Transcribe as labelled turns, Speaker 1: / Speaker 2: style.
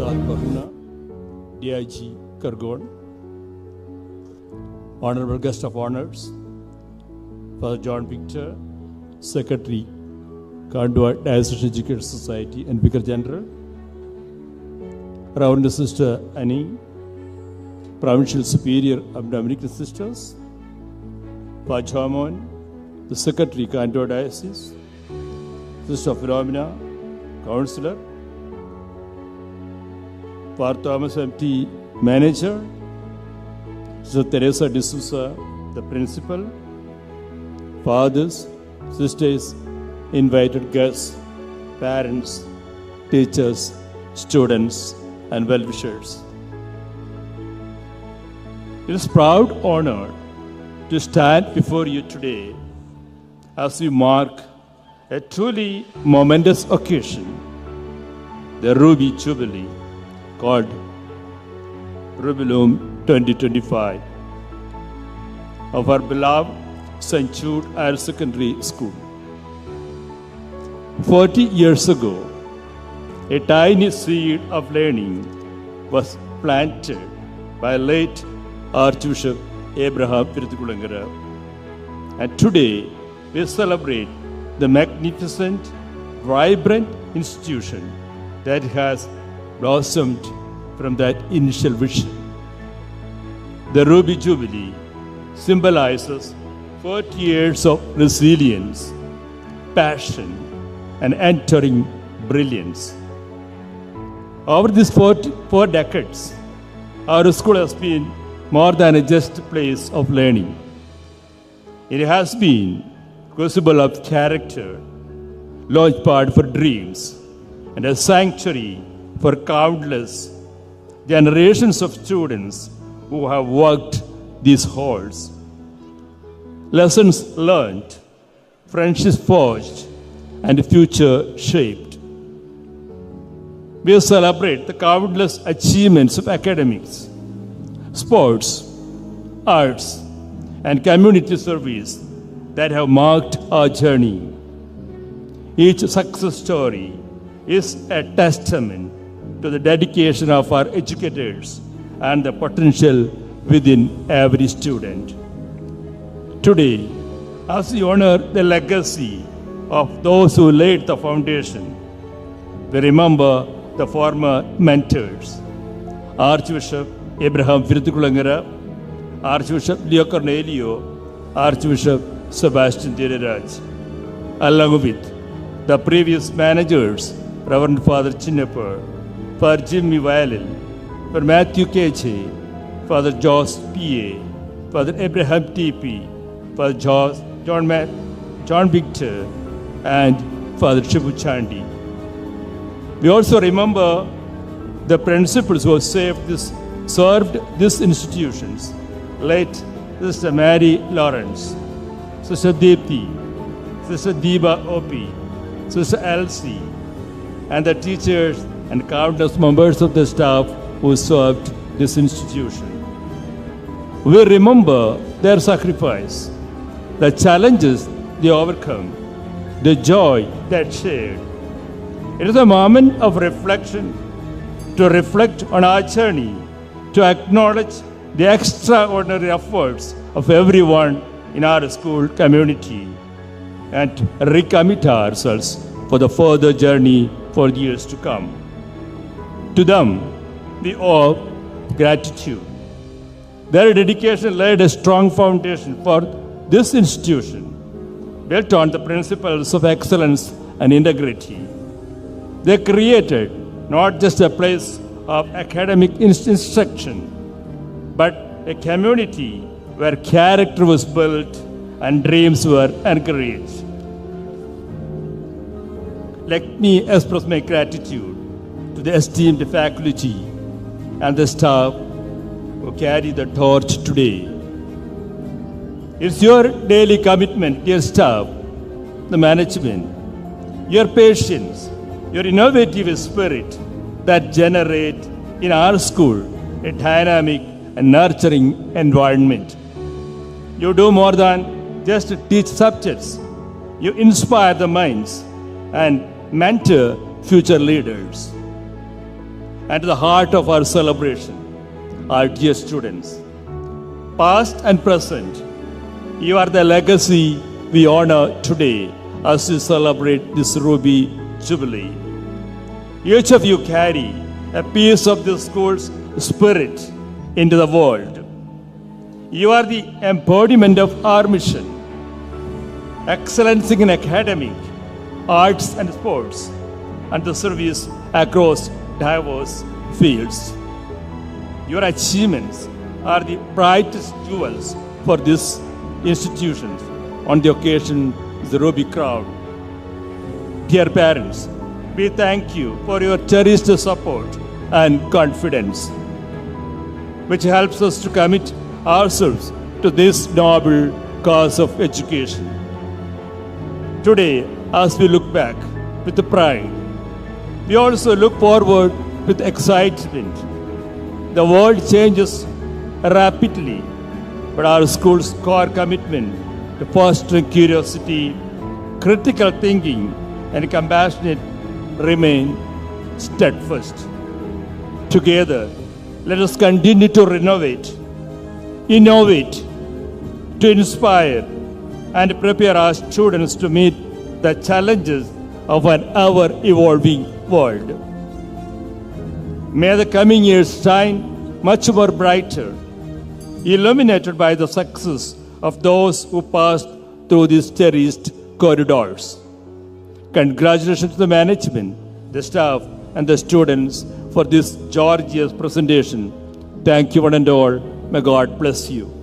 Speaker 1: Father Bahuna, DIG Kargon, Honorable Guest of Honors, Father John Victor, Secretary, Khandwa Diocese Education Society and Vicar General, Reverend Sister Annie, Provincial Superior of Dominican Sisters, Father Chamon, the Secretary, Khandwa Diocese, Sister Philomena, Counselor, Father Thomas MT, Manager, Sister Teresa D'Souza, the Principal, Fathers, Sisters, invited guests, parents, teachers, students, and well-wishers. It is a proud honor to stand before you today as we mark a truly momentous occasion, the Ruby Jubilee, called Jubileum 2025, of our beloved St. Jude Higher Secondary School. 40 years ago, a tiny seed of learning was planted by late Archbishop Abraham Hr.Sec. And today, we celebrate the magnificent, vibrant institution that has blossomed from that initial vision. The Ruby Jubilee symbolizes 40 years of resilience, passion, and enduring brilliance. Over these 4 decades, our school has been more than just a place of learning. It has been crucible of character, launchpad for dreams, and a sanctuary for countless generations of students who have walked these halls. Lessons learned, friendships forged, and future shaped. We celebrate the countless achievements of academics, sports, arts, and community service that have marked our journey. Each success story is a testament to the dedication of our educators and the potential within every student. Today, as we honor the legacy of those who laid the foundation, we remember the former mentors, Archbishop Abraham Hr.Sec., Archbishop Leo Cornelio, Archbishop Sebastian Direraj, along with the previous managers, Reverend Father Chinnapur, Father Jimmy Violin, Father Matthew Keche, Father Josh P.A., Father Abraham T.P., Father John Victor, and Father Shibu Chandi. We also remember the principals who have served these institutions, late Sister Mary Lawrence, Sister Deepthi, Sister Deepa O.P., Sister Elsie, and the teachers and countless members of the staff who served this institution. We remember their sacrifice, the challenges they overcome, the joy that shared. It is a moment of reflection, to reflect on our journey, to acknowledge the extraordinary efforts of everyone in our school community, and to recommit ourselves for the further journey for years to come. To them, we owe gratitude. Their dedication laid a strong foundation for this institution, built on the principles of excellence and integrity. They created not just a place of academic instruction, but a community where character was built and dreams were encouraged. Let me express my gratitude to the esteemed faculty and the staff who carry the torch today. It's your daily commitment, dear staff, the management, your patience, your innovative spirit that generate in our school a dynamic and nurturing environment. You do more than just teach subjects. You inspire the minds and mentor future leaders. and the heart of our celebration, our dear students. Past and present, you are the legacy we honor today as we celebrate this Ruby Jubilee. Each of you carry a piece of the school's spirit into the world. You are the embodiment of our mission, excellence in academic, arts and sports, and the service across diverse fields. Your achievements are the brightest jewels for this institution on the occasion of the Ruby Crown. Dear parents, we thank you for your cherished support and confidence, which helps us to commit ourselves to this noble cause of education. Today, as we look back with pride, we also look forward with excitement. The world changes rapidly, but our school's core commitment to fostering curiosity, critical thinking, and compassion remain steadfast. Together, let us continue to renovate, innovate, to inspire, and prepare our students to meet the challenges of an ever-evolving world. May the coming years shine much more brighter, illuminated by the success of those who passed through these cherished corridors. Congratulations to the management, the staff, and the students for this gorgeous presentation. Thank you one and all. May God bless you.